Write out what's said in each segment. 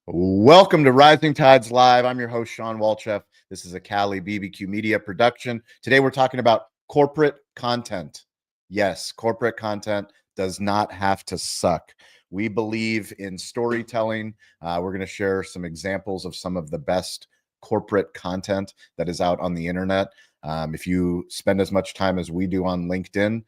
Welcome to Rising Tides Live. I'm your host, Shawn Walchef. This is a Cali BBQ Media production. Today we're talking about corporate content. Yes, corporate content does not have to suck. We believe in storytelling. We're going to share some examples of some of the best corporate content that is out on the internet. If you spend as much time as we do on LinkedIn,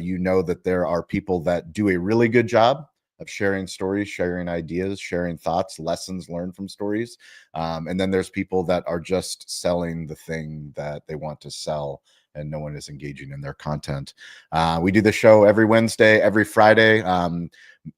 you know that there are people that do a really good job of sharing stories, sharing ideas, sharing thoughts, lessons learned from stories. And then there's people that are just selling the thing that they want to sell, and no one is engaging in their content. We do the show every Wednesday, every Friday.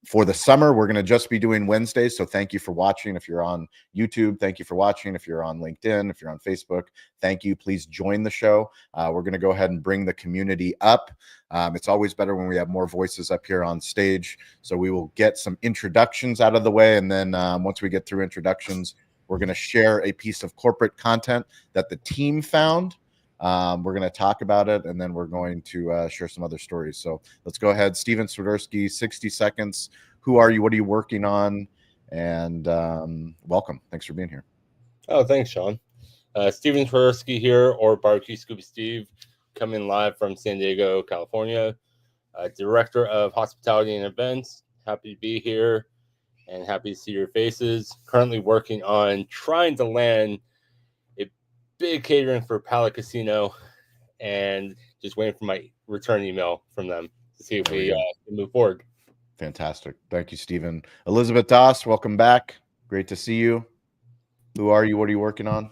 For the summer, we're going to just be doing Wednesdays. So thank you for watching. If you're on YouTube, thank you for watching. If you're on LinkedIn, if you're on Facebook, thank you. Please join the show. We're going to go ahead and bring the community up. It's always better when we have more voices up here on stage. So we will get some introductions out of the way. And then once we get through introductions, we're going to share a piece of corporate content that the team found. We're going to talk about it, and then we're going to share some other stories. So let's go ahead. Steven Swiderski, 60 seconds. Who are you? What are you working on? And welcome. Thanks for being here. Oh, thanks, Shawn. Steven Swiderski here, or Barbecue Scooby Steve, coming live from San Diego, California. Director of Hospitality and Events. Happy to be here and happy to see your faces. Currently working on trying to land a big catering for Pala Casino, and just waiting for my return email from them to see if we can move forward. Fantastic. Thank you, Steven. Elizabeth Doss, welcome back. Great to see you. Who are you? What are you working on?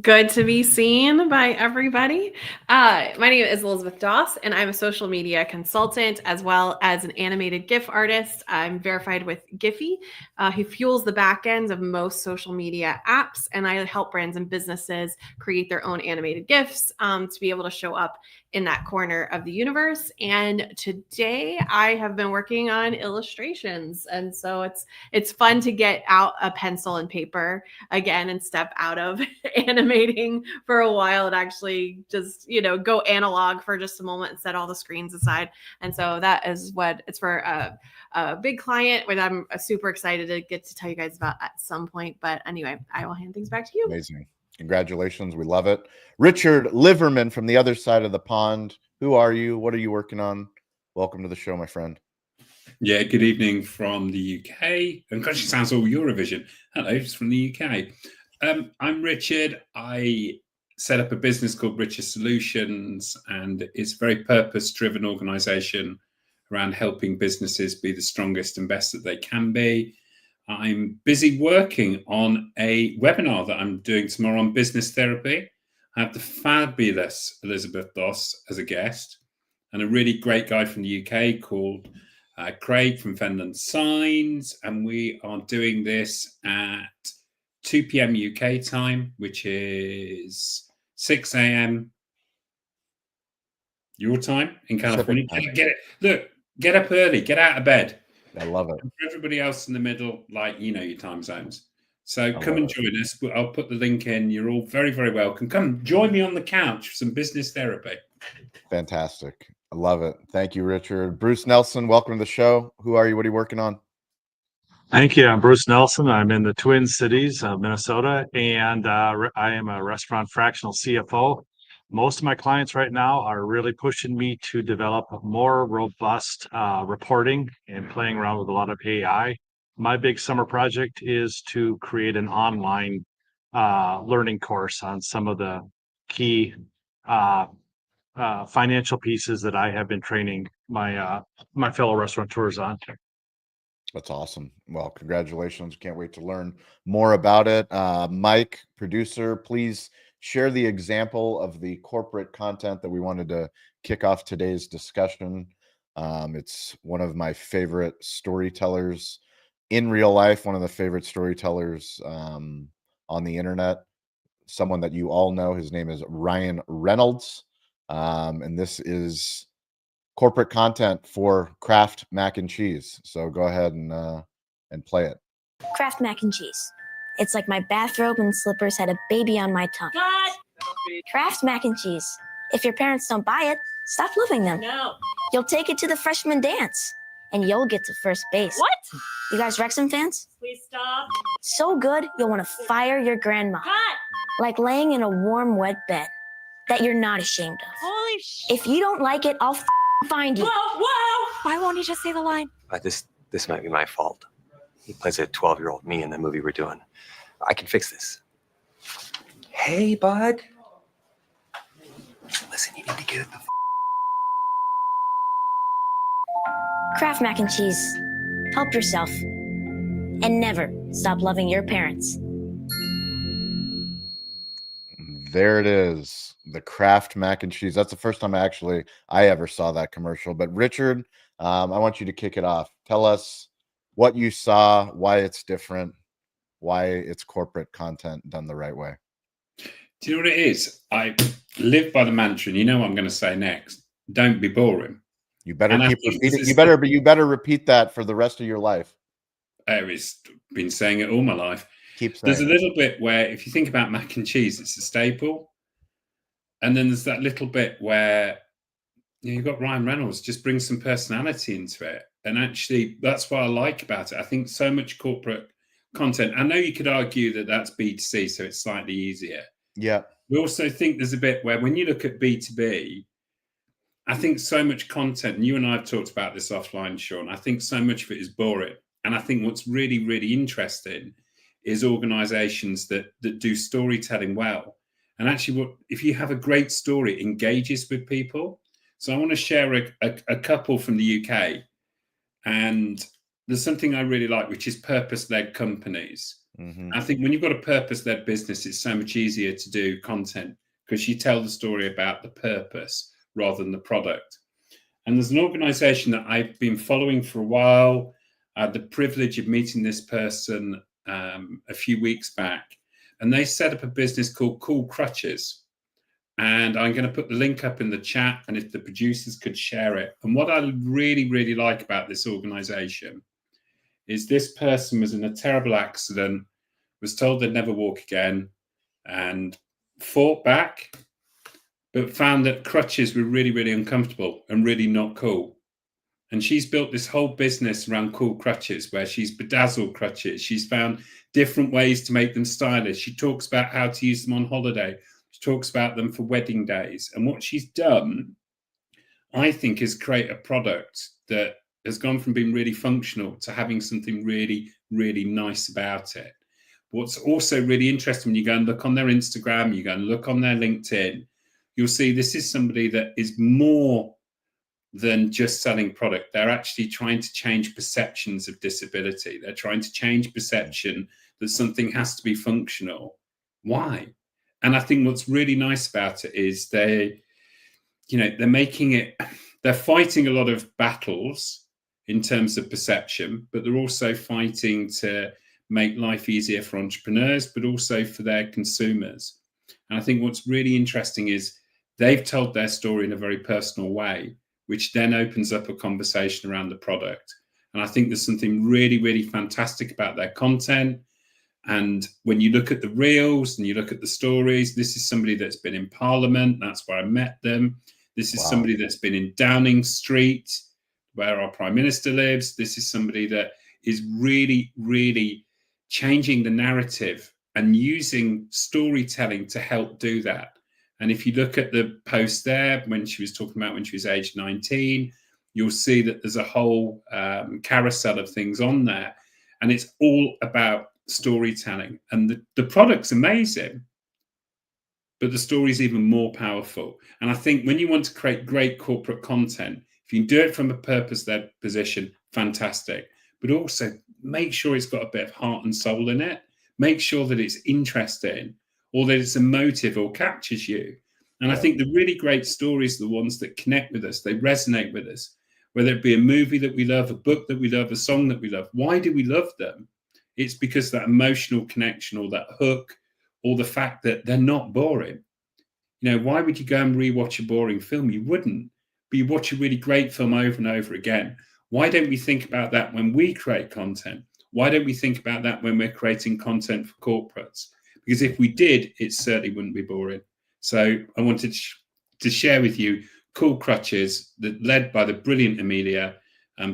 Good to be seen by everybody. My name is Elizabeth Doss, and I'm a social media consultant as well as an animated GIF artist. I'm verified with Giphy, who fuels the back ends of most social media apps, and I help brands and businesses create their own animated GIFs to be able to show up in that corner of the universe. And today I have been working on illustrations, and so it's fun to get out a pencil and paper again and step out of animating for a while and actually just, go analog for just a moment and set all the screens aside. And so that is what it's for a big client, which I'm super excited to get to tell you guys about at some point. But anyway, I will hand things back to you. Amazing. Congratulations. We love it. Richard Liverman from the other side of the pond. Who are you? What are you working on? Welcome to the show, my friend. Yeah, good evening from the UK. And gosh, it sounds all Eurovision. Hello, it's from the UK. I'm Richard. I set up a business called Richer Solutions, and it's a very purpose-driven organization around helping businesses be the strongest and best that they can be. I'm busy working on a webinar that I'm doing tomorrow on business therapy. I have the fabulous Elizabeth Doss as a guest, and a really great guy from the UK called Craig from Fenland Signs, and we are doing this at 2 p.m. UK time, which is 6 a.m. your time in California. Get up early, get out of bed. I love it. And for everybody else in the middle, your time zones. So come and join us. I'll put the link in. You're all very, very welcome. Come join me on the couch for some business therapy. Fantastic. I love it. Thank you, Richard. Bruce Nelson, welcome to the show. Who are you? What are you working on? Thank you. I'm Bruce Nelson. I'm in the Twin Cities of Minnesota, and I am a restaurant fractional CFO. Most of my clients right now are really pushing me to develop more robust reporting and playing around with a lot of AI. My big summer project is to create an online learning course on some of the key financial pieces that I have been training my fellow restaurateurs on. That's awesome. Well, congratulations. Can't wait to learn more about it. Mike, producer, please share the example of the corporate content that we wanted to kick off today's discussion. It's one of my favorite storytellers in real life, one of the favorite storytellers on the internet, someone that you all know. His name is Ryan Reynolds. And this is corporate content for Kraft mac and cheese. So go ahead and play it. Kraft mac and cheese. It's like my bathrobe and slippers had a baby on my tongue. Cut! Kraft mac and cheese. If your parents don't buy it, stop loving them. No. You'll take it to the freshman dance. and you'll get to first base. What? You guys Wrexham fans? Please stop. So good, you'll want to fire your grandma. Cut. Like laying in a warm, wet bed that you're not ashamed of. Holy If you don't like it, I'll find you. Whoa, whoa! Why won't he just say the line? This might be my fault. He plays a 12-year-old me in the movie we're doing. I can fix this. Hey, bud. Listen, you need to get the Kraft mac and cheese. Help yourself. And never stop loving your parents. There it is. The Kraft mac and cheese. That's the first time I ever saw that commercial. But Richard, I want you to kick it off. Tell us what you saw, why it's different, why it's corporate content done the right way. Do you know what it is? I live by the mantra, and you know what I'm going to say next. Don't be boring. You better And I keep think repeating. this is You better repeat that for the rest of your life. I've been saying it all my life. Keep saying. There's a little bit where, if you think about mac and cheese, it's a staple, and then there's that little bit where you've got Ryan Reynolds just bring some personality into it, and actually that's what I like about it. I think so much corporate content. I know you could argue that that's B2C, so it's slightly easier. Yeah. We also think there's a bit where, when you look at B2B, I think so much content, and you and I have talked about this offline, Shawn, I think so much of it is boring. And I think what's really, really interesting is organizations that do storytelling well. And actually, if you have a great story, it engages with people. So I want to share a couple from the UK. And there's something I really like, which is purpose-led companies. Mm-hmm. I think when you've got a purpose-led business, it's so much easier to do content because you tell the story about the purpose rather than the product. And there's an organization that I've been following for a while. I had the privilege of meeting this person a few weeks back, and they set up a business called Cool Crutches. And I'm going to put the link up in the chat, and if the producers could share it. And what I really, really like about this organization is this person was in a terrible accident, was told they'd never walk again, and fought back, but found that crutches were really, really uncomfortable and really not cool. And she's built this whole business around cool crutches, where she's bedazzled crutches. She's found different ways to make them stylish. She talks about how to use them on holiday. She talks about them for wedding days. And what she's done, I think, is create a product that has gone from being really functional to having something really, really nice about it. What's also really interesting, when you go and look on their Instagram, you go and look on their LinkedIn, you'll see this is somebody that is more than just selling product. They're actually trying to change perceptions of disability. They're trying to change perception that something has to be functional. Why? And I think what's really nice about it is they're making it, they're fighting a lot of battles in terms of perception, but they're also fighting to make life easier for entrepreneurs, but also for their consumers. And I think what's really interesting is they've told their story in a very personal way, which then opens up a conversation around the product. And I think there's something really, really fantastic about their content. And when you look at the reels and you look at the stories, this is somebody that's been in Parliament. That's where I met them. This is somebody that's been in Downing Street, where our Prime Minister lives. This is somebody that is really, really changing the narrative and using storytelling to help do that. And if you look at the post there, when she was talking about when she was aged 19, you'll see that there's a whole carousel of things on there. And it's all about storytelling. And the product's amazing, but the story's even more powerful. And I think when you want to create great corporate content, if you can do it from a purpose-led position, fantastic. But also make sure it's got a bit of heart and soul in it. Make sure that it's interesting, or that it's emotive or captures you. And I think the really great stories are the ones that connect with us. They resonate with us, whether it be a movie that we love, a book that we love, a song that we love. Why do we love them? It's because that emotional connection, or that hook, or the fact that they're not boring. You know, why would you go and rewatch a boring film? You wouldn't. But you watch a really great film over and over again. Why don't we think about that when we create content? Why don't we think about that when we're creating content for corporates? Because if we did, it certainly wouldn't be boring. So I wanted to share with you Cool Crutches, led by the brilliant Amelia.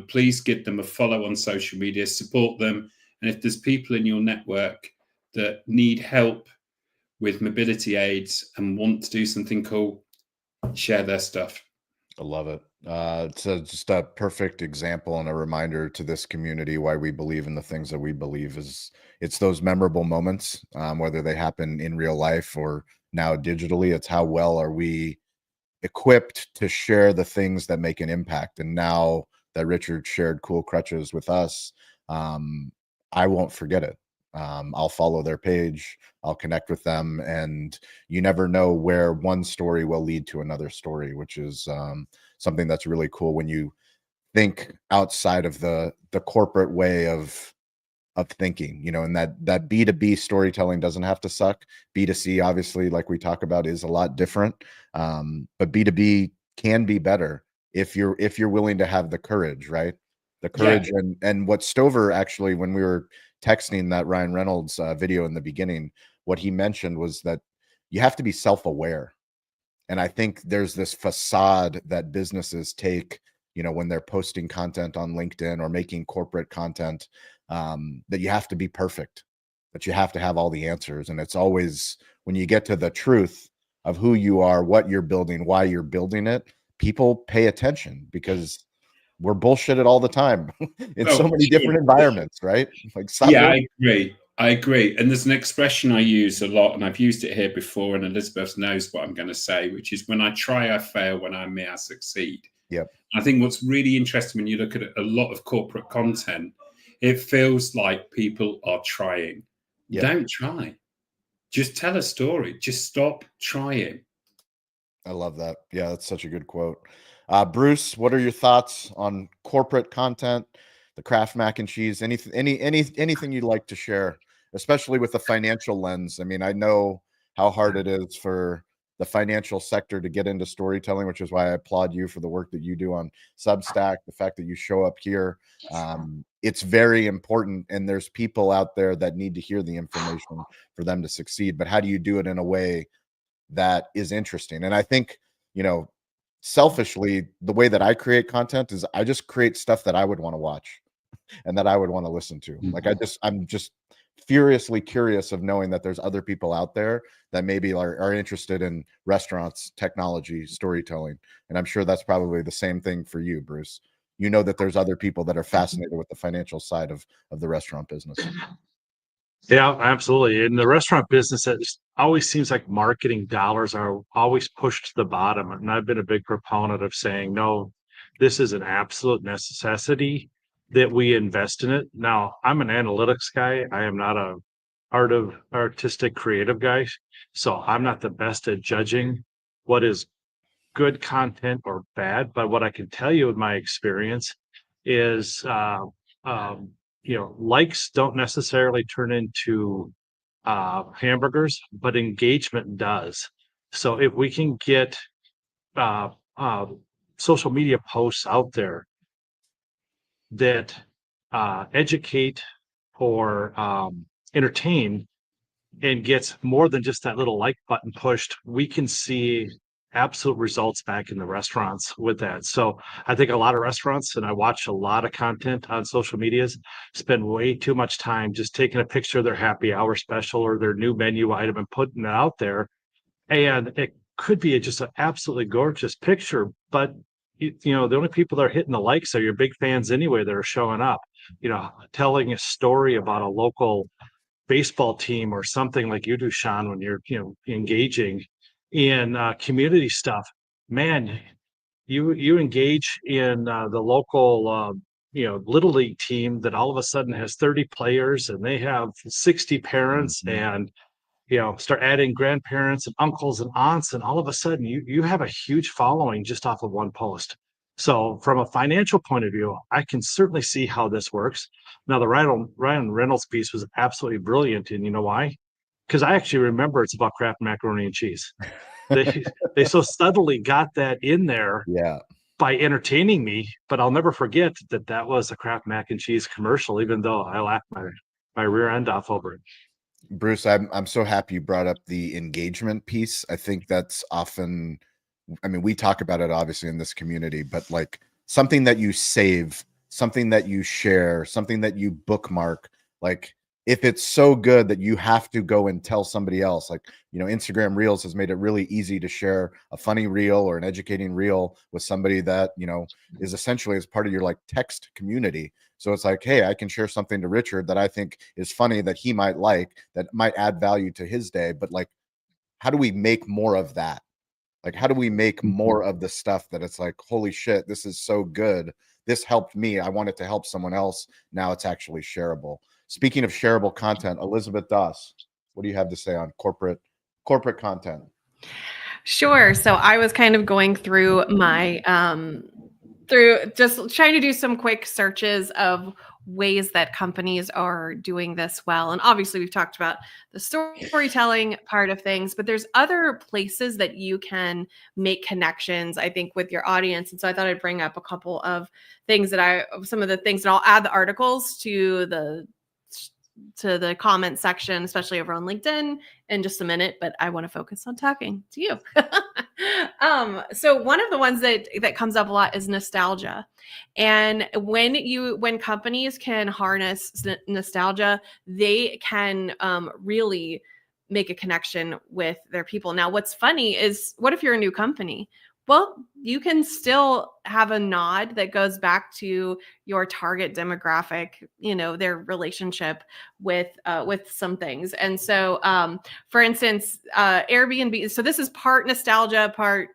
Please give them a follow on social media, support them. And if there's people in your network that need help with mobility aids and want to do something cool, share their stuff. I love it. It's just a perfect example and a reminder to this community why we believe in the things that we believe. Is it's those memorable moments, whether they happen in real life or now digitally. It's how well are we equipped to share the things that make an impact. And now that Richard shared cool crutches with us, I won't forget it. I'll follow their page, I'll connect with them, and you never know where one story will lead to another story, which is something that's really cool when you think outside of the corporate way of thinking, you know. And that B2B storytelling doesn't have to suck. B2C, obviously, like we talk about, is a lot different, but B2B can be better if you're willing to have the courage, right? The courage. And what Stover actually, when we were texting that Ryan Reynolds video in the beginning, what he mentioned was that you have to be self-aware. And I think there's this facade that businesses take, you know, when they're posting content on LinkedIn or making corporate content, that you have to be perfect, that you have to have all the answers. And it's always, when you get to the truth of who you are, what you're building, why you're building it, people pay attention, because we're bullshitted all the time in so many different environments, right? Like, stop. Yeah, I agree. And there's an expression I use a lot, and I've used it here before, and Elizabeth knows what I'm going to say, which is, when I try, I fail. When I may, I succeed. Yep. I think what's really interesting when you look at a lot of corporate content, it feels like people are trying. Yep. Don't try. Just tell a story. Just stop trying. I love that. Yeah, that's such a good quote. Bruce, what are your thoughts on corporate content, the Kraft mac and cheese? Anything you'd like to share, especially with the financial lens? I mean, I know how hard it is for the financial sector to get into storytelling, which is why I applaud you for the work that you do on Substack, the fact that you show up here. It's very important, and there's people out there that need to hear the information for them to succeed. But how do you do it in a way that is interesting? And I think, you know, selfishly, the way that I create content is I just create stuff that I would want to watch and that I would want to listen to. Like, I'm just furiously curious of knowing that there's other people out there that maybe are interested in restaurants, technology, storytelling. And I'm sure that's probably the same thing for you, Bruce. You know that there's other people that are fascinated with the financial side of the restaurant business. Yeah, absolutely. In the restaurant business, it always seems like marketing dollars are always pushed to the bottom. And I've been a big proponent of saying, no, this is an absolute necessity that we invest in it. Now, I'm an analytics guy. I am not a artistic creative guy. So I'm not the best at judging what is good content or bad. But what I can tell you with my experience is, you know, likes don't necessarily turn into hamburgers, but engagement does. So if we can get social media posts out there that educate or entertain and gets more than just that little like button pushed, we can see absolute results back in the restaurants with that. So I think a lot of restaurants, and I watch a lot of content on social medias, spend way too much time just taking a picture of their happy hour special or their new menu item and putting it out there. And it could be just an absolutely gorgeous picture, but you know, the only people that are hitting the likes are your big fans anyway that are showing up. You know, telling a story about a local baseball team or something like you do, Shawn, when you're, you know, engaging in community stuff. Man, you engage in the local you know, little league team that all of a sudden has 30 players and they have 60 parents, and you know, start adding grandparents and uncles and aunts, and all of a sudden you have a huge following just off of one post. So from a financial point of view, I can certainly see how this works. Now, the Ryan Reynolds piece was absolutely brilliant, and you know why? Because I actually remember it's about Kraft macaroni and cheese. They so subtly got that in there, Yeah, by entertaining me, but I'll never forget that was a Kraft mac and cheese commercial, even though I laughed my rear end off over it. Bruce, I'm so happy you brought up the engagement piece. I think that's often, I mean, we talk about it obviously in this community, but like something that you save something that you share, something that you bookmark. Like if it's so good that you have to go and tell somebody else, like, Instagram Reels has made it really easy to share a funny reel or an educating reel with somebody that, is essentially as part of your like text community. So it's like, hey, I can share something to Richard that I think is funny that he might like, that might add value to his day. But like, how do we make more of that? Like, how do we make more of the stuff that it's like, holy shit, this is so good. This helped me. I want it to help someone else. Now it's actually shareable. Speaking of shareable content, Elizabeth Doss, what do you have to say on corporate content? Sure. So I was kind of going through my through just trying to do some quick searches of ways that companies are doing this well. And obviously we've talked about the storytelling part of things, but there's other places that you can make connections, I think, with your audience. And so I thought I'd bring up a couple of things some of the things, and I'll add the articles to the comment section, especially over on LinkedIn in just a minute, but I want to focus on talking to you. So one of the ones that comes up a lot is nostalgia. And when companies can harness nostalgia, they can really make a connection with their people. Now, what's funny is, what if you're a new company? Well, you can still have a nod that goes back to your target demographic, their relationship with some things. And so, for instance, Airbnb. So this is part nostalgia, part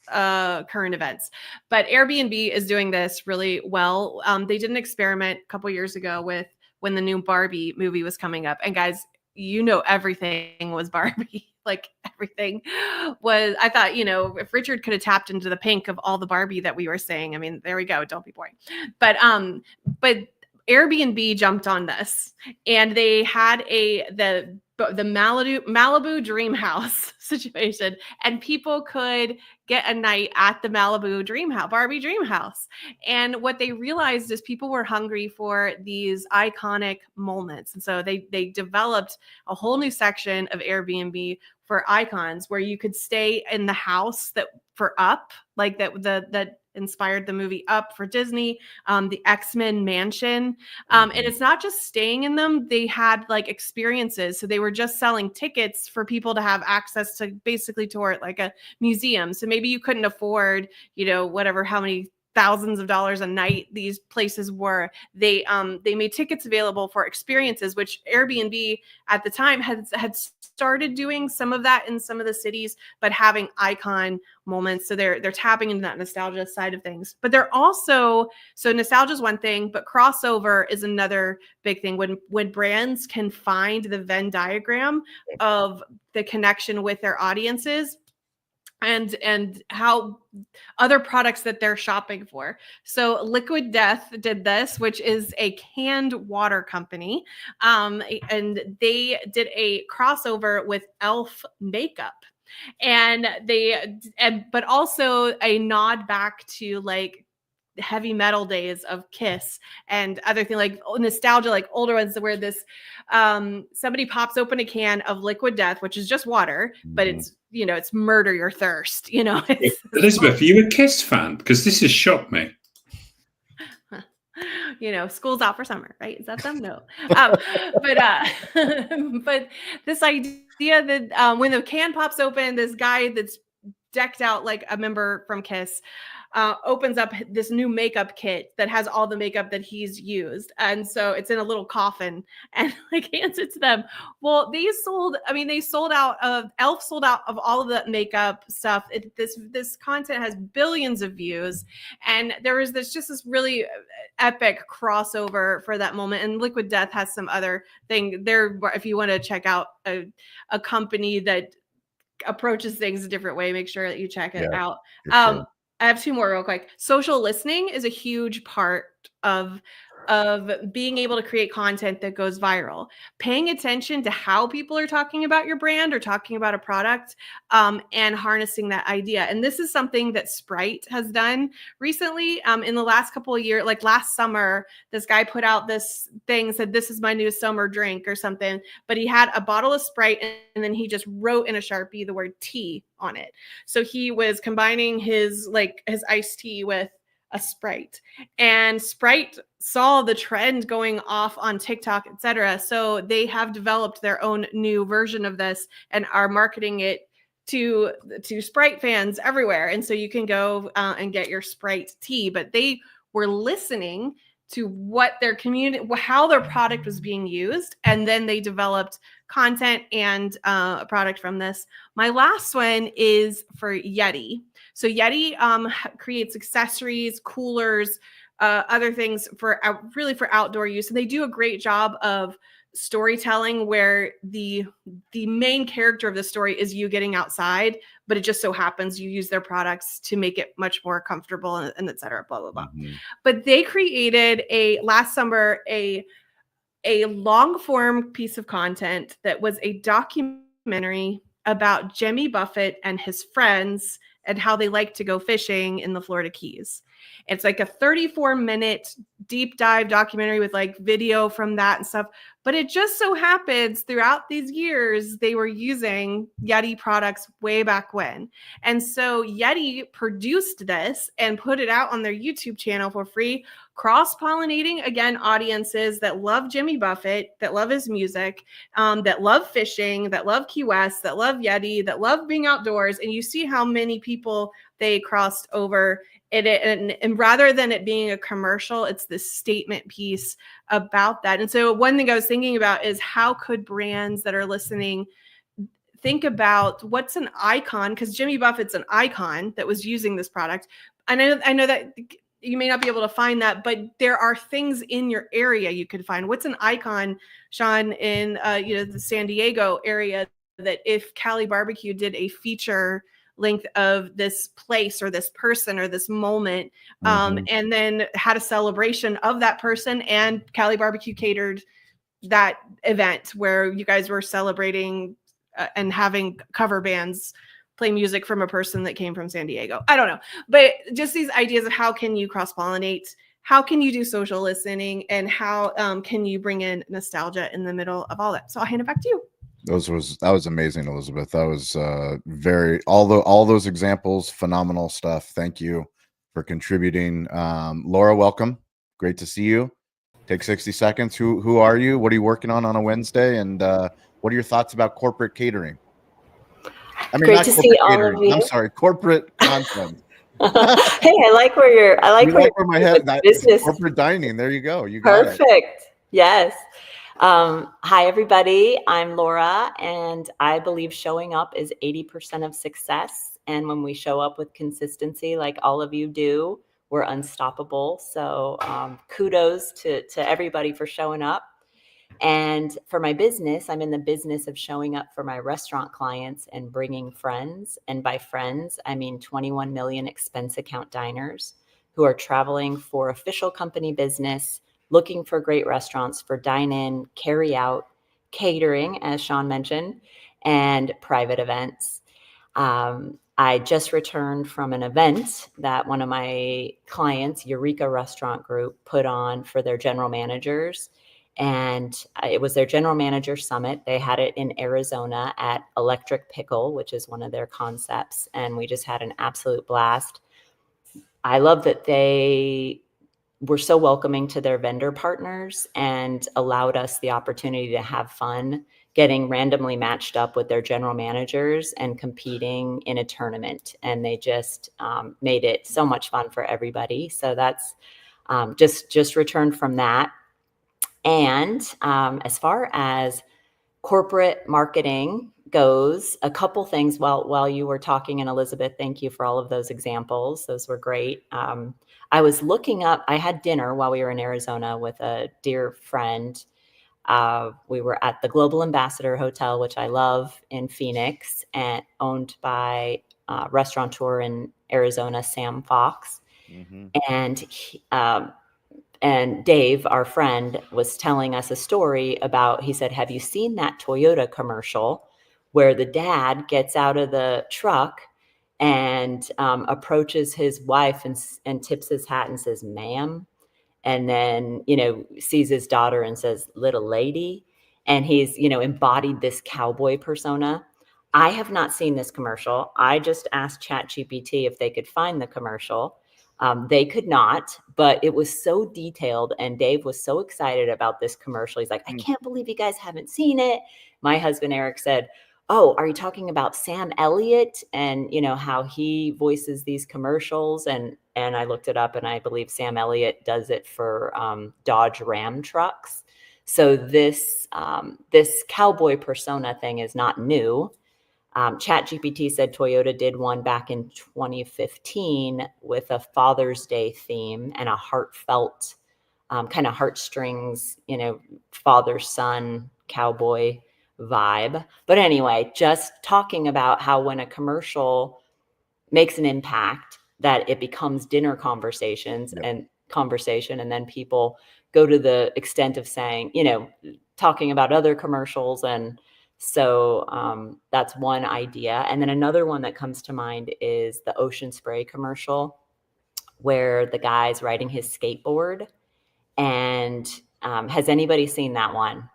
current events, but Airbnb is doing this really well. They did an experiment a couple years ago with when the new Barbie movie was coming up, and guys, everything was Barbie. Like everything was, I thought, if Richard could have tapped into the pink of all the Barbie that we were saying, I mean, there we go. Don't be boring. But Airbnb jumped on this, and they had the Malibu dream house situation, and people could get a night at the Malibu dream house, Barbie dream house. And what they realized is people were hungry for these iconic moments. And so they developed a whole new section of Airbnb for icons, where you could stay in the house that inspired the movie Up for Disney, the X-Men mansion. And it's not just staying in them. They had like experiences. So they were just selling tickets for people to have access to basically tour it like a museum. So maybe you couldn't afford, how many thousands of dollars a night these places were. They made tickets available for experiences, which Airbnb at the time had started doing some of that in some of the cities, but having icon moments. So they're tapping into that nostalgia side of things. But they're also, so nostalgia is one thing, but crossover is another big thing. When brands can find the Venn diagram of the connection with their audiences, and how other products that they're shopping for. So Liquid Death did this, which is a canned water company. And they did a crossover with Elf makeup. But also a nod back to like heavy metal days of Kiss and other things, like nostalgia, like older ones, where this somebody pops open a can of Liquid Death, which is just water, but it's it's murder your thirst. Elizabeth, are you a Kiss fan? Because this has shocked me. School's out for summer, right? Is that them? No. But this idea that when the can pops open, this guy that's decked out like a member from Kiss opens up this new makeup kit that has all the makeup that he's used. And so it's in a little coffin, and like hands it to them. Well, Elf sold out of all of the makeup stuff. This content has billions of views. And there was this really epic crossover for that moment. And Liquid Death has some other thing there. If you want to check out a company that approaches things a different way, make sure that you check it out. Sure. I have two more real quick. Social listening is a huge part of being able to create content that goes viral. Paying attention to how people are talking about your brand or talking about a product, and harnessing that idea. And this is something that Sprite has done recently. In the last couple of years, like last summer, this guy put out this thing, said, "This is my new summer drink," or something. But he had a bottle of Sprite, and then he just wrote in a Sharpie the word tea on it. So he was combining his iced tea with a Sprite, and Sprite saw the trend going off on TikTok, etc. So they have developed their own new version of this and are marketing it to Sprite fans everywhere. And so you can go and get your Sprite tea, but they were listening to what their community, how their product was being used, and then they developed content and a product from this. My last one is for Yeti. So Yeti creates accessories, coolers, other things for really for outdoor use, and they do a great job of storytelling where the main character of the story is you getting outside, but it just so happens you use their products to make it much more comfortable and et cetera, blah, blah, blah. But they created last summer, a long form piece of content that was a documentary about Jimmy Buffett and his friends and how they like to go fishing in the Florida Keys. It's like a 34-minute deep dive documentary with like video from that and stuff. But it just so happens throughout these years, they were using Yeti products way back when. And so Yeti produced this and put it out on their YouTube channel for free, cross-pollinating, again, audiences that love Jimmy Buffett, that love his music, that love fishing, that love Key West, that love Yeti, that love being outdoors. And you see how many people they crossed over it. And rather than it being a commercial, it's this statement piece about that. And so one thing I was thinking about is how could brands that are listening think about what's an icon, because Jimmy Buffett's an icon that was using this product. I know that you may not be able to find that, but there are things in your area you could find. What's an icon, Shawn, in the San Diego area, that if Cali Barbecue did a feature length of this place or this person or this moment, and then had a celebration of that person, and Cali Barbecue catered that event where you guys were celebrating and having cover bands play music from a person that came from San Diego. I don't know, but just these ideas of how can you cross-pollinate, how can you do social listening, and how can you bring in nostalgia in the middle of all that. So I'll hand it back to you. That was amazing, Elizabeth. That was all those examples, phenomenal stuff. Thank you for contributing. Laura, welcome. Great to see you. Take 60 seconds. Who are you? What are you working on a Wednesday? And what are your thoughts about corporate catering? I mean, great to see all of you. I'm sorry, corporate content. Hey, I like where you're. I like where my head. Business. Corporate dining. There you go. You got Perfect. It. Yes. Hi, everybody. I'm Laura, and I believe showing up is 80% of success. And when we show up with consistency, like all of you do, we're unstoppable. So kudos to everybody for showing up. And for my business, I'm in the business of showing up for my restaurant clients and bringing friends. And by friends, I mean 21 million expense account diners who are traveling for official company business, looking for great restaurants for dine-in, carry-out, catering, as Shawn mentioned, and private events. I just returned from an event that one of my clients, Eureka Restaurant Group, put on for their general managers. And it was their general manager summit. They had it in Arizona at Electric Pickle, which is one of their concepts. And we just had an absolute blast. I love that they were so welcoming to their vendor partners and allowed us the opportunity to have fun getting randomly matched up with their general managers and competing in a tournament. And they just made it so much fun for everybody. So that's just returned from that. And as far as corporate marketing goes, a couple things while you were talking, and Elizabeth, thank you for all of those examples. Those were great. I was looking up, I had dinner while we were in Arizona with a dear friend. We were at the Global Ambassador Hotel, which I love, in Phoenix, and owned by a restaurateur in Arizona, Sam Fox. And Dave, our friend, was telling us a story about, he said, have you seen that Toyota commercial where the dad gets out of the truck and approaches his wife and tips his hat and says, ma'am, and then, sees his daughter and says, little lady, and he's, embodied this cowboy persona. I have not seen this commercial. I just asked ChatGPT if they could find the commercial. They could not, but it was so detailed, and Dave was so excited about this commercial. He's like, I can't believe you guys haven't seen it. My husband, Eric, said, oh, are you talking about Sam Elliott and, you know, how he voices these commercials? And I looked it up, and I believe Sam Elliott does it for Dodge Ram trucks. So this cowboy persona thing is not new. ChatGPT said Toyota did one back in 2015 with a Father's Day theme and a heartfelt kind of heartstrings, you know, father-son cowboy vibe. But anyway, just talking about how when a commercial makes an impact, that it becomes dinner conversations and conversation, and then people go to the extent of saying, you know, talking about other commercials. And so that's one idea. And then another one that comes to mind is the Ocean Spray commercial, where the guy's riding his skateboard. And has anybody seen that one?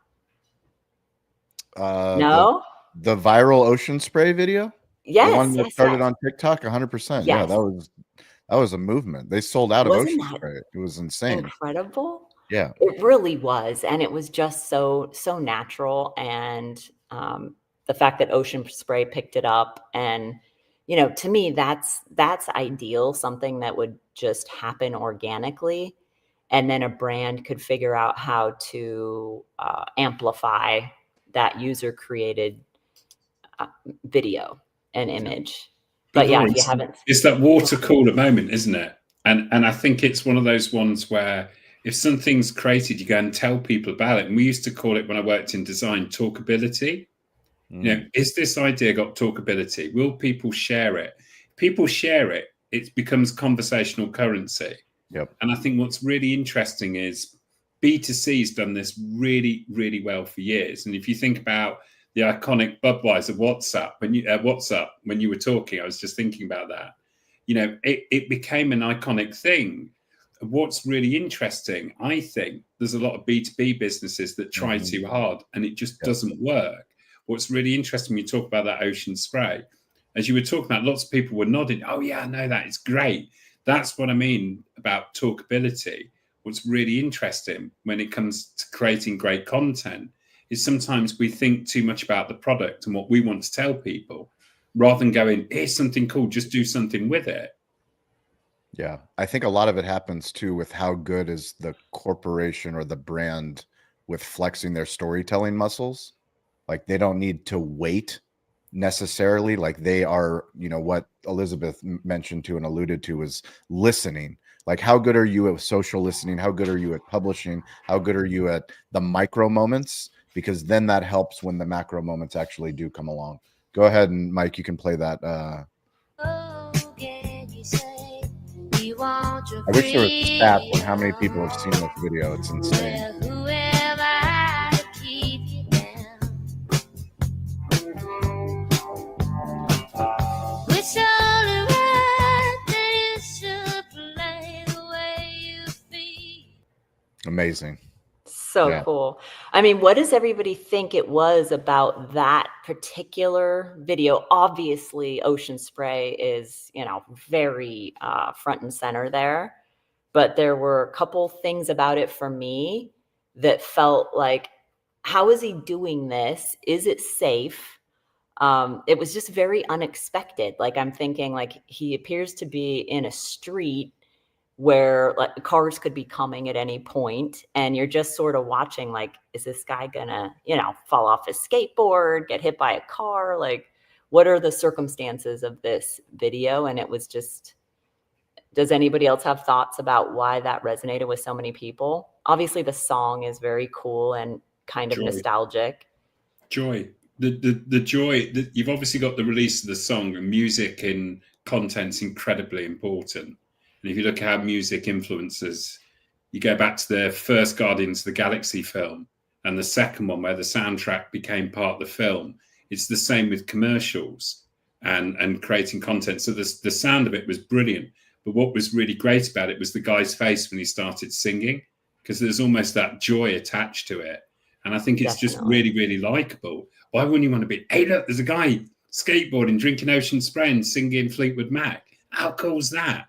No? The viral Ocean Spray video? Yes. The one that yes, started yes. on TikTok, 100%. Yes. Yeah, that was a movement. They sold out of Wasn't Ocean that Spray. It was insane. Incredible. Yeah. It really was. And it was just so natural. And the fact that Ocean Spray picked it up, and, you know, to me, that's ideal, something that would just happen organically. And then a brand could figure out how to amplify that user created video and image. But yeah, if you haven't, it's that water cooler moment, isn't it? And I think it's one of those ones where if something's created, you go and tell people about it. And we used to call it, when I worked in design, talkability. You know, is this idea got talkability? Will people share it? People share it, it becomes conversational currency. Yep. And I think what's really interesting is B2C's done this really, really well for years. And if you think about the iconic Budweiser WhatsApp, when you were talking, I was just thinking about that. You know, it became an iconic thing. What's really interesting, I think, there's a lot of B2B businesses that try too hard, and it just doesn't work. What's really interesting when you talk about that Ocean Spray, as you were talking about, lots of people were nodding, oh yeah, I know that, it's great. That's what I mean about talkability. What's really interesting when it comes to creating great content is sometimes we think too much about the product and what we want to tell people, rather than going, here's something cool, just do something with it. Yeah. I think a lot of it happens too with how good is the corporation or the brand with flexing their storytelling muscles. Like, they don't need to wait necessarily. Like, they are, you know, what Elizabeth mentioned to and alluded to is listening. Like, how good are you at social listening? How good are you at publishing? How good are you at the micro moments? Because then that helps when the macro moments actually do come along. Go ahead, and Mike, you can play that. I wish there was stats on how many people have seen this video. It's insane. Amazing. So cool. I mean, what does everybody think it was about that particular video? Obviously, Ocean Spray is, you know, very front and center there. But there were a couple things about it for me that felt like, how is he doing this? Is it safe? It was just very unexpected. Like, I'm thinking, like, he appears to be in a street where, like, cars could be coming at any point, and you're just sort of watching, like, is this guy gonna, you know, fall off his skateboard, get hit by a car? Like, what are the circumstances of this video? And it was just, does anybody else have thoughts about why that resonated with so many people? Obviously, the song is very cool and kind of nostalgic. Joy. The joy that you've obviously got, the release of the song, and music and content's incredibly important. And if you look at how music influences, you go back to the first Guardians of the Galaxy film and the second one where the soundtrack became part of the film. It's the same with commercials and creating content. So the sound of it was brilliant. But what was really great about it was the guy's face when he started singing, because there's almost that joy attached to it. And I think it's just really, really likable. Why wouldn't you want to be, hey, look, there's a guy skateboarding, drinking Ocean Spray and singing Fleetwood Mac. How cool is that?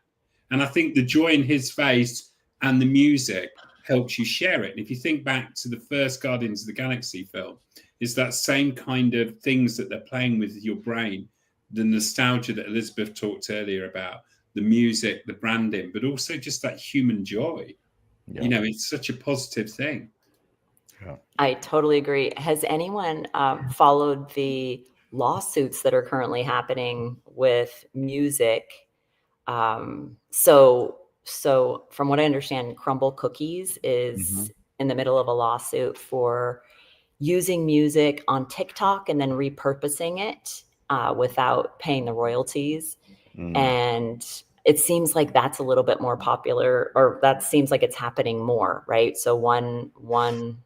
And I think the joy in his face and the music helps you share it. And if you think back to the first Guardians of the Galaxy film, it's that same kind of things that they're playing with your brain, the nostalgia that Elizabeth talked earlier about, the music, the branding, but also just that human joy. Yeah. You know, it's such a positive thing. Yeah. I totally agree. Has anyone followed the lawsuits that are currently happening with music? So from what I understand, Crumble Cookies is in the middle of a lawsuit for using music on TikTok and then repurposing it without paying the royalties. And it seems like that's a little bit more popular, or that seems like it's happening more, right? So one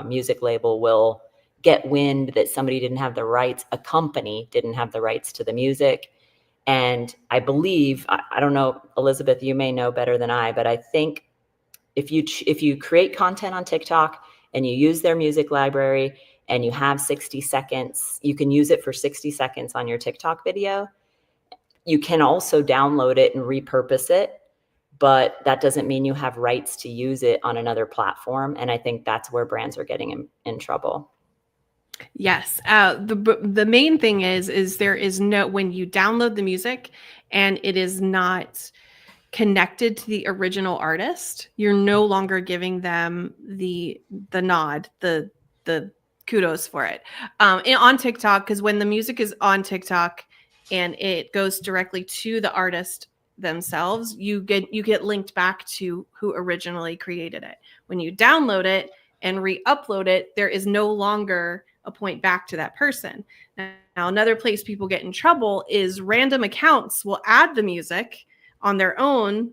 music label will get wind that somebody didn't have the rights, a company didn't have the rights to the music. And I believe, I don't know, Elizabeth, you may know better than I, but I think if you create content on TikTok and you use their music library and you have 60 seconds, you can use it for 60 seconds on your TikTok video. You can also download it and repurpose it, but that doesn't mean you have rights to use it on another platform. And I think that's where brands are getting in trouble. Yes. The main thing is there is no, when you download the music and it is not connected to the original artist, you're no longer giving them the nod, the kudos for it. On TikTok, because when the music is on TikTok and it goes directly to the artist themselves, you get linked back to who originally created it. When you download it and re-upload it, there is no longer a point back to that person. Now, another place people get in trouble is random accounts will add the music on their own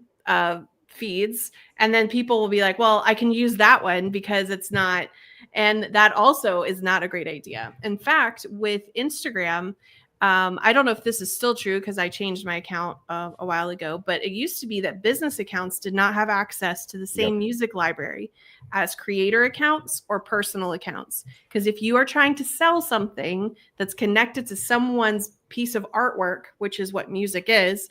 feeds, and then people will be like, well, I can use that one because it's not, and that also is not a great idea. In fact, with Instagram, I don't know if this is still true because I changed my account a while ago, but it used to be that business accounts did not have access to the same music library as creator accounts or personal accounts. Because if you are trying to sell something that's connected to someone's piece of artwork, which is what music is,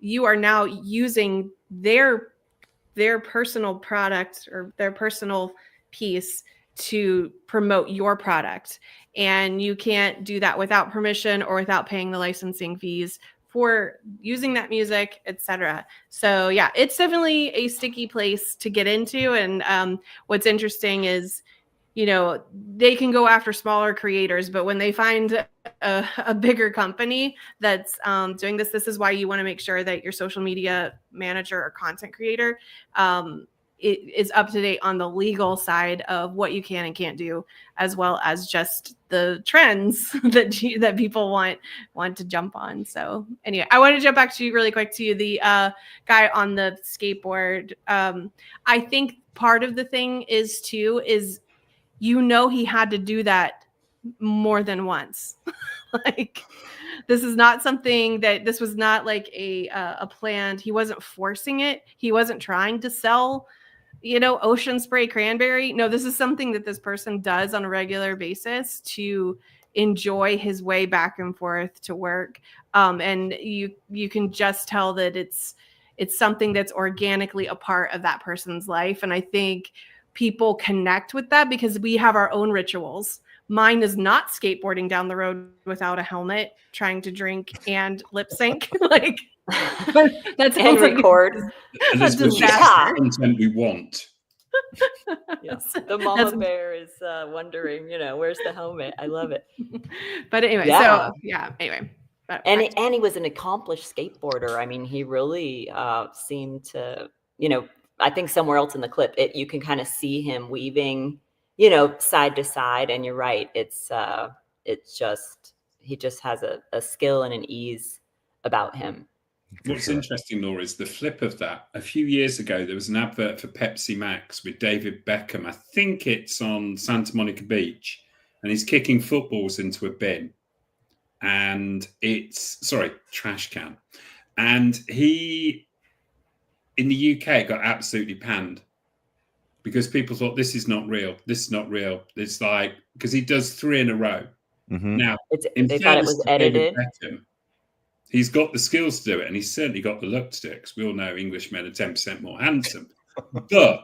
you are now using their personal product or their personal piece to promote your product. And you can't do that without permission or without paying the licensing fees for using that music, etc. So yeah, it's definitely a sticky place to get into. And what's interesting is, you know, they can go after smaller creators, but when they find a bigger company that's doing this is why you want to make sure that your social media manager or content creator it is up to date on the legal side of what you can and can't do, as well as just the trends that people want to jump on. So anyway, I want to jump back to you really quick to the guy on the skateboard. I think part of the thing is you know, he had to do that more than once. Like, this is not something this was not like a planned, he wasn't forcing it. He wasn't trying to sell, you know, Ocean Spray Cranberry. No, this is something that this person does on a regular basis to enjoy his way back and forth to work. And you can just tell that it's something that's organically a part of that person's life. And I think people connect with that because we have our own rituals. Mine is not skateboarding down the road without a helmet, trying to drink and lip sync. Like, that's and record. And there's content we want. Yes. The mama bear is wondering, you know, where's the helmet? I love it. But anyway, so yeah, anyway. And he was an accomplished skateboarder. I mean, he really seemed to, you know, I think somewhere else in the clip, you can kind of see him weaving, you know, side to side. And you're right. It's just, he just has a skill and an ease about him. What's interesting, Laura, is the flip of that. A few years ago, there was an advert for Pepsi Max with David Beckham. I think it's on Santa Monica Beach, and he's kicking footballs into a bin. And trash can. And he, in the UK, got absolutely panned because people thought, this is not real. This is not real. It's like, because he does 3 in a row. Now, they thought it was edited. Beckham, He's got the skills to do it, and he's certainly got the look to do it, because we all know English men are 10% more handsome. But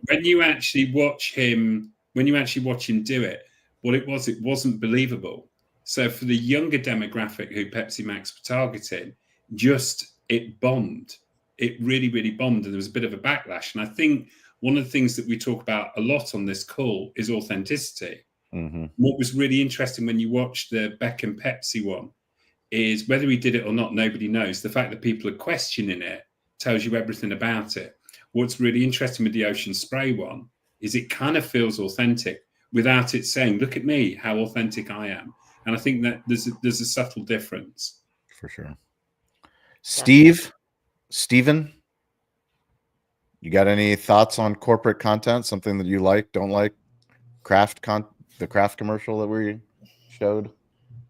when you actually watch him do it, what it wasn't believable. So for the younger demographic who Pepsi Max were targeting, it bombed. It really, really bombed, and there was a bit of a backlash. And I think one of the things that we talk about a lot on this call is authenticity. Mm-hmm. What was really interesting when you watch the Beck and Pepsi one is, whether he did it or not, nobody knows. The fact that people are questioning it tells you everything about it. What's really interesting with the Ocean Spray one is it kind of feels authentic without it saying, look at me, how authentic I am. And I think that there's a subtle difference. For sure. Steven, you got any thoughts on corporate content? Something that you like, don't like? The craft commercial that we showed?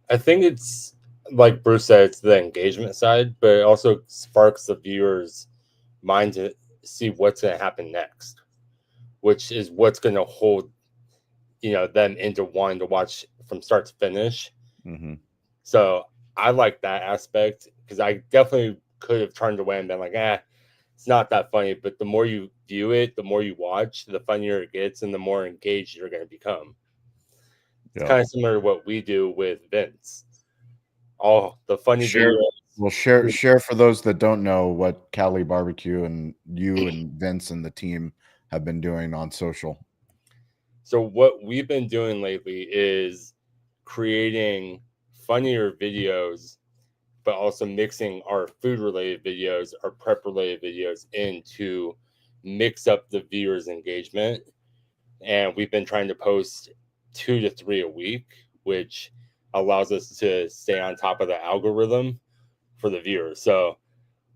I think it's, like Bruce said, it's the engagement side, but it also sparks the viewer's mind to see what's going to happen next, which is what's going to hold, them into wanting to watch from start to finish. Mm-hmm. So I like that aspect, because I definitely could have turned away and been like, it's not that funny. But the more you view it, the more you watch, the funnier it gets, and the more engaged you're going to become. It's kind of similar to what we do with Vince. All the funny videos. Well, share for those that don't know what Cali Barbecue and you and Vince and the team have been doing on social. So what we've been doing lately is creating funnier videos, but also mixing our food-related videos, our prep-related videos in to mix up the viewers' engagement. And we've been trying to post 2 to 3 a week, which allows us to stay on top of the algorithm for the viewers. So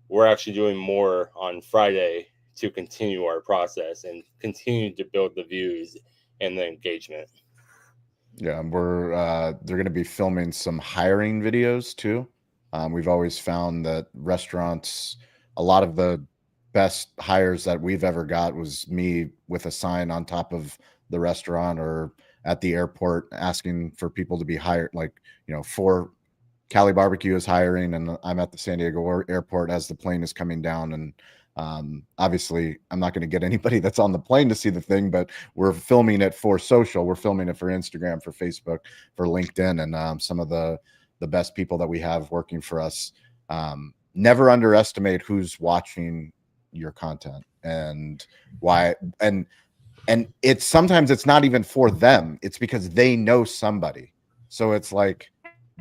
we're actually doing more on Friday to continue our process and continue to build the views and the engagement. Yeah, they're going to be filming some hiring videos too. We've always found that restaurants, a lot of the best hires that we've ever got was me with a sign on top of the restaurant or at the airport asking for people to be hired. Like, for Cali Barbecue is hiring, and I'm at the San Diego airport as the plane is coming down. And obviously I'm not going to get anybody that's on the plane to see the thing, but we're filming it for social. We're filming it for Instagram, for Facebook, for LinkedIn, and some of the best people that we have working for us. Never underestimate who's watching your content and why. And sometimes it's not even for them. It's because they know somebody. So it's like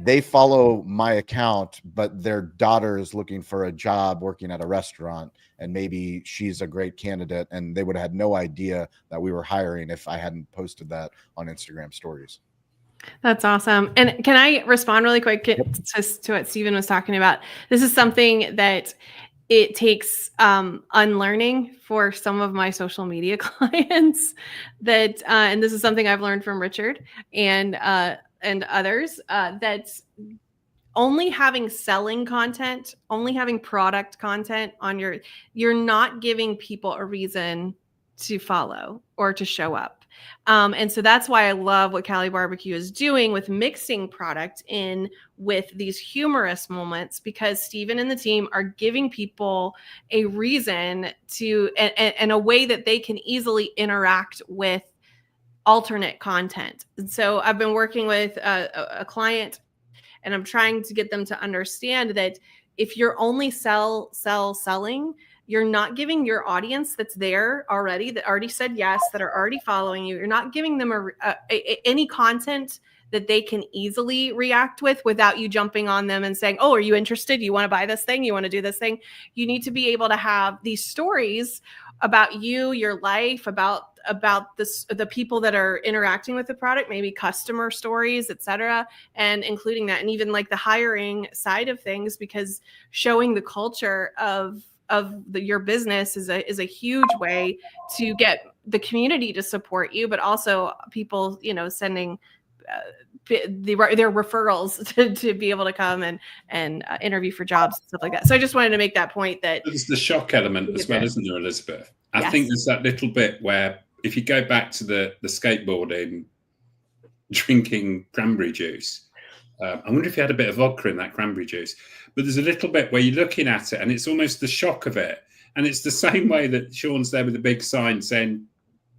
they follow my account, but their daughter is looking for a job working at a restaurant, and maybe she's a great candidate, and they would have had no idea that we were hiring if I hadn't posted that on Instagram stories. That's awesome. And can I respond really quick to what Steven was talking about? This is something that it takes unlearning for some of my social media clients that, and this is something I've learned from Richard and others, that only having selling content, only having product content on you're not giving people a reason to follow or to show up. And so that's why I love what Cali Barbecue is doing with mixing product in with these humorous moments, because Steven and the team are giving people a reason to, and a way that they can easily interact with alternate content. And so I've been working with a client, and I'm trying to get them to understand that if you're only selling, you're not giving your audience that's there already, that already said yes, that are already following you, you're not giving them any content that they can easily react with without you jumping on them and saying, oh, are you interested? You want to buy this thing? You want to do this thing? You need to be able to have these stories about you, your life, about the people that are interacting with the product, maybe customer stories, etc., and including that, and even like the hiring side of things, because showing the culture of your business is a huge way to get the community to support you, but also people, sending their referrals to be able to come and interview for jobs and stuff like that. So I just wanted to make that point that there's the shock element as well, isn't there, Elizabeth? I think there's that little bit where if you go back to the skateboarding, drinking cranberry juice, I wonder if he had a bit of vodka in that cranberry juice. But there's a little bit where you're looking at it and it's almost the shock of it. And it's the same way that Shawn's there with a big sign saying,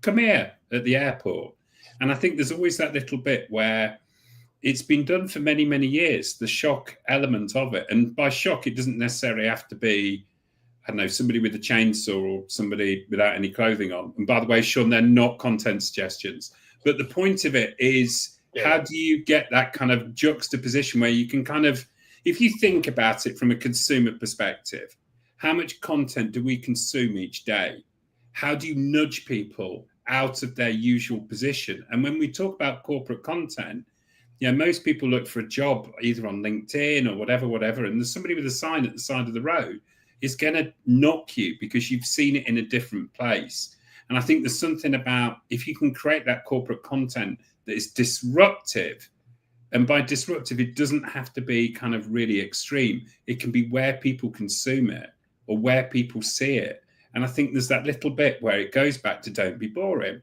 come here at the airport. And I think there's always that little bit where it's been done for many, many years, the shock element of it. And by shock, it doesn't necessarily have to be, I don't know, somebody with a chainsaw or somebody without any clothing on. And by the way, Shawn, they're not content suggestions. But the point of it is, how do you get that kind of juxtaposition where you can kind of, if you think about it from a consumer perspective, how much content do we consume each day? How do you nudge people out of their usual position? And when we talk about corporate content, most people look for a job either on LinkedIn or whatever, and there's somebody with a sign at the side of the road is going to knock you because you've seen it in a different place. And I think there's something about, if you can create that corporate content that is disruptive, and by disruptive, it doesn't have to be kind of really extreme. It can be where people consume it or where people see it. And I think there's that little bit where it goes back to don't be boring.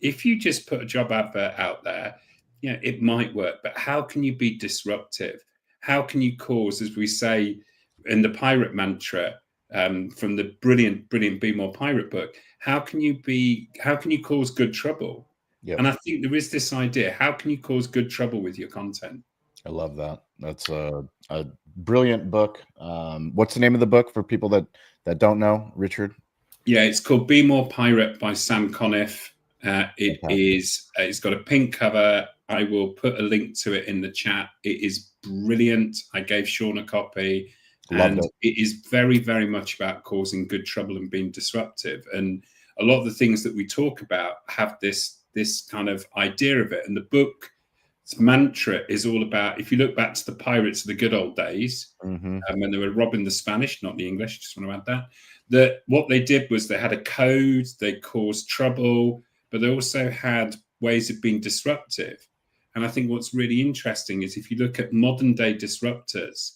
If you just put a job advert out there, it might work, but how can you be disruptive? How can you cause, as we say in the pirate mantra, from the brilliant Be More Pirate book, how can you cause good trouble? Yep. And I think there is this idea, how can you cause good trouble with your content? I love that. That's a brilliant book. What's the name of the book for people that don't know, Richard? Yeah, it's called Be More Pirate by Sam Conniff. It's got a pink cover. I will put a link to it in the chat. It is brilliant. I gave Shawn a copy. And it is very, very much about causing good trouble and being disruptive. And a lot of the things that we talk about have this kind of idea of it. And the book's mantra is all about, if you look back to the pirates of the good old days, when they were robbing the Spanish, not the English, just want to add that what they did was they had a code, they caused trouble, but they also had ways of being disruptive. And I think what's really interesting is if you look at modern day disruptors,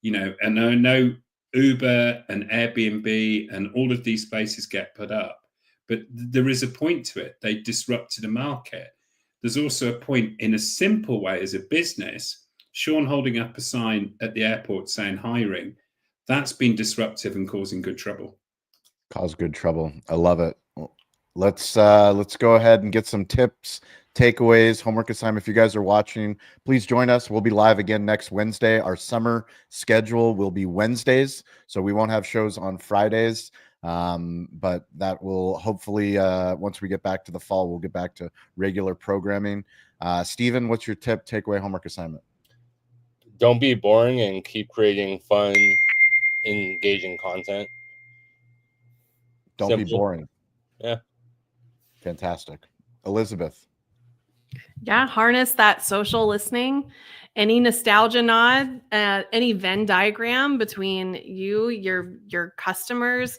and I know Uber and Airbnb and all of these places get put up, but there is a point to it. They disrupted a market. There's also a point in a simple way as a business, Shawn holding up a sign at the airport saying hiring, that's been disruptive and causing good trouble. Cause good trouble. I love it. Let's go ahead and get some tips, takeaways, homework assignment. If you guys are watching, please join us. We'll be live again next Wednesday. Our summer schedule will be Wednesdays, so we won't have shows on Fridays. But that will hopefully, once we get back to the fall, we'll get back to regular programming. Steven, what's your tip, takeaway, homework assignment? Don't be boring and keep creating fun, engaging content. Don't be boring. Yeah. Fantastic. Elizabeth. Yeah, harness that social listening, any nostalgia nod, any Venn diagram between you, your customers,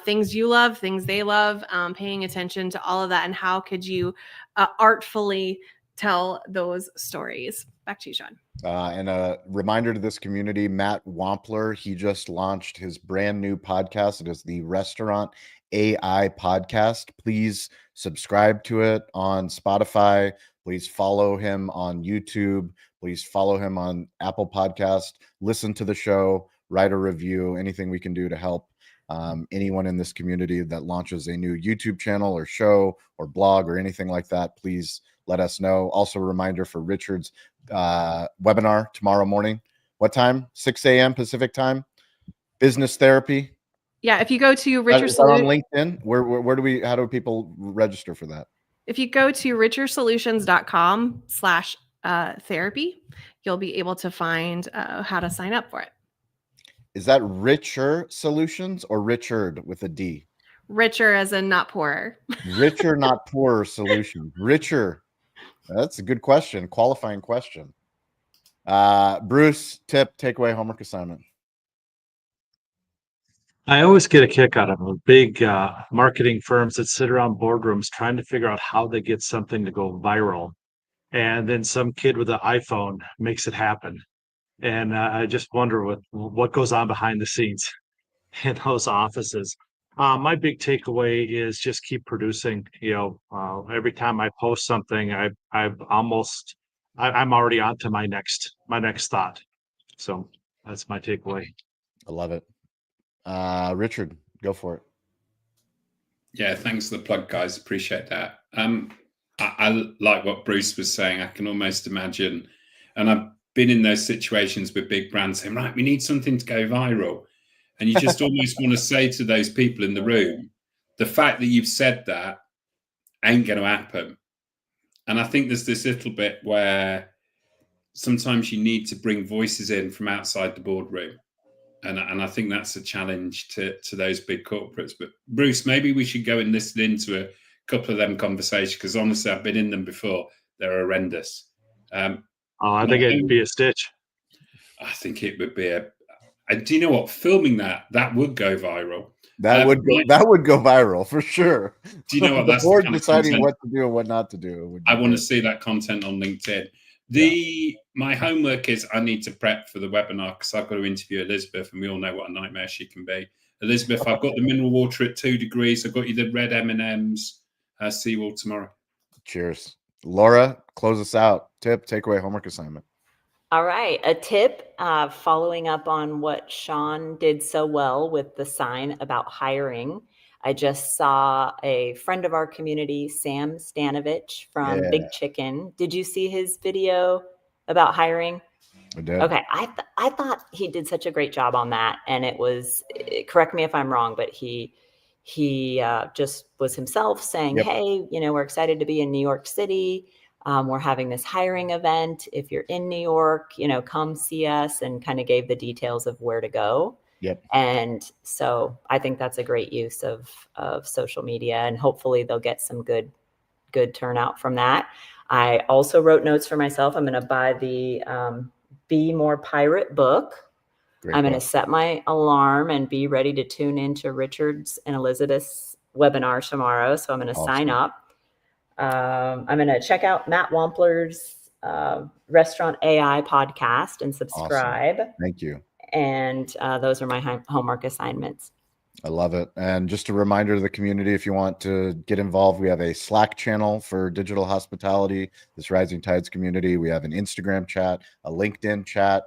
things you love, things they love, paying attention to all of that, and how could you artfully tell those stories. Back to you, Shawn. And a reminder to this community, Matt Wampler, he just launched his brand new podcast. It is the Restaurant AI Podcast. Please subscribe to it on Spotify. Please follow him on YouTube. Please follow him on Apple Podcast. Listen to the show, write a review, anything we can do to help anyone in this community that launches a new YouTube channel or show or blog or anything like that. Please let us know. Also, a reminder for Richard's webinar tomorrow morning. What time? 6 a.m. Pacific time. Business therapy. Yeah, if you go to Richard on LinkedIn, how do people register for that? If you go to richersolutions.com/therapy, you'll be able to find how to sign up for it. Is that Richer Solutions or Richard with a D? Richer as in not poorer. Richer, not poorer solutions. Richer. That's a good question. Qualifying question. Bruce, tip, takeaway, homework assignment. I always get a kick out of big marketing firms that sit around boardrooms trying to figure out how they get something to go viral. And then some kid with an iPhone makes it happen. And I just wonder what goes on behind the scenes in those offices. My big takeaway is just keep producing. Every time I post something, I've almost I'm already on to my next thought. So that's my takeaway. I love it. Richard, go for it. Yeah, thanks for the plug, guys. Appreciate that. I like what Bruce was saying. I can almost imagine, and I've been in those situations with big brands saying, right, we need something to go viral. And you just almost want to say to those people in the room, the fact that you've said that ain't going to happen. And I think there's this little bit where sometimes you need to bring voices in from outside the boardroom. And I think that's a challenge to those big corporates. But Bruce, maybe we should go and listen into a couple of them conversations, because honestly, I've been in them before. They're horrendous. I think it'd be a stitch. I think it would be do you know what? Filming that would go viral. That would go viral for sure. Do you know what? The That's board the kind of deciding content what to do and what not to do. I want to see that content on LinkedIn. My homework is I need to prep for the webinar, because I've got to interview Elizabeth, and we all know what a nightmare she can be. Elizabeth, I've got the mineral water at 2 degrees. I've got you the red M&Ms. See you all tomorrow. Cheers. Laura, close us out. Tip, takeaway, homework assignment. All right. A tip, following up on what Shawn did so well with the sign about hiring. I just saw a friend of our community, Sam Stanovich from Big Chicken. Did you see his video about hiring? I did. Okay. I thought he did such a great job on that. And it was, correct me if I'm wrong, but he just was himself saying, hey, we're excited to be in New York City. We're having this hiring event. If you're in New York, come see us, and kind of gave the details of where to go. Yep. And so I think that's a great use of social media, and hopefully they'll get some good turnout from that. I also wrote notes for myself. I'm going to buy the Be More Pirate book. I'm going to set my alarm and be ready to tune into Richard's and Elizabeth's webinar tomorrow. So I'm going to sign up. I'm going to check out Matt Wampler's Restaurant AI podcast and subscribe. Awesome. Thank you. And those are my homework assignments. I love it. And just a reminder to the community, if you want to get involved, we have a Slack channel for digital hospitality, this Rising Tides community. We have an Instagram chat, a LinkedIn chat.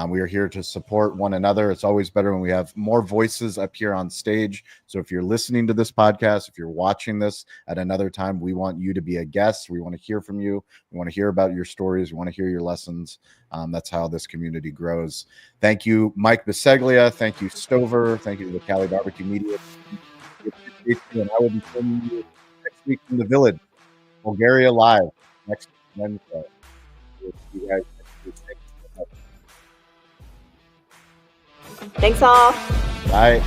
We are here to support one another. It's always better when we have more voices up here on stage. So if you're listening to this podcast, if you're watching this at another time, we want you to be a guest. We want to hear from you. We want to hear about your stories. We want to hear your lessons. That's how this community grows. Thank you, Mike Biseglia. Thank you, Stover. Thank you to the Cali Barbecue Media. And I will be filming you next week from the Village, Bulgaria Live, next Wednesday. You guys next week. Thank you so much. Thanks all. Bye.